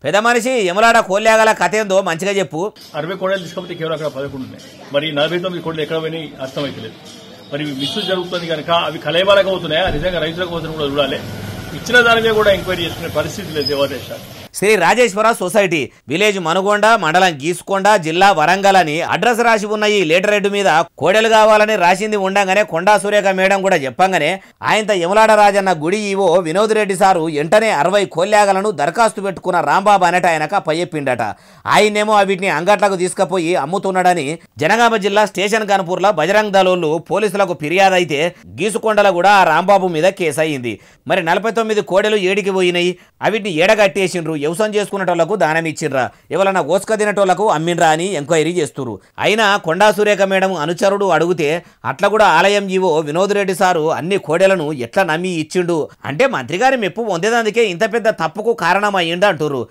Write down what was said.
పెద్ద మనిషి యమలాడ కోల్యాగల కథ ఏందో మంచిగా చెప్పు. 60 కోడలు తీసుకపోతే కేవలం అక్కడ 11 ఉన్నాయి. మరి 49 కోడలు ఎక్కడ పోయినాయి అర్థమైతలేదు. మరి మిస్యూజ్ జరుగుతుంది కనుక అవి కలయబాలకు అవుతున్నాయా, నిజంగా రైతులకు అవుతున్నా కూడా చూడాలి. ఇచ్చిన దాని మీద కూడా ఎంక్వైరీ చేసుకునే పరిస్థితి లేదు దేవాదేశాలు. శ్రీ రాజేశ్వర సొసైటీ, విలేజ్ మనుగొండ, మండలం గీసుకొండ, జిల్లా వరంగల్ అని అడ్రస్ రాసి ఉన్న ఈ లెటర్ హెడ్ మీద కోడెలు కావాలని రాసింది ఉండగానే కొండా సురేఖ మేడం కూడా చెప్పంగానే ఆయనతో యమలాడ రాజన్న గుడి ఈవో వినోద్ రెడ్డి సారు వెంటనే 60 కోల్యాగలను దరఖాస్తు పెట్టుకున్న రాంబాబు అనేట ఆయనక పయ్యెప్పిండట. ఆయన్నేమో వీటిని అంగట్లకు తీసుకుపోయి అమ్ముతున్నాడని జనగామ జిల్లా స్టేషన్ కనుపూర్లో బజరంగ్ దళోళ్ళు పోలీసులకు ఫిర్యాదు అయితే గీసుకొండలో కూడా ఆ రాంబాబు మీద కేసు అయింది. మరి 49 కోడెలు ఏడికి పోయినాయి, అవిటిని ఏడగట్టేసిండ్రు, వ్యవసాయం చేసుకునేటోళ్లకు దానం ఇచ్చిండ్రా, ఎవరన్నా ఓసుక తినేటోళ్లకు అమ్మిండ్రా అని ఎంక్వైరీ చేస్తున్నారు. అయినా కొండా సురేఖ మేడం అనుచరుడు అడిగితే అట్లా కూడా ఆలయం జీవో వినోద్ రెడ్డి సారు అన్ని కోడెలను ఎట్లా నమ్మి ఇచ్చిండు అంటే మంత్రి గారి మెప్పు పొందేదందుకే ఇంత పెద్ద తప్పుకు కారణం అయ్యిండు అంటున్నారు.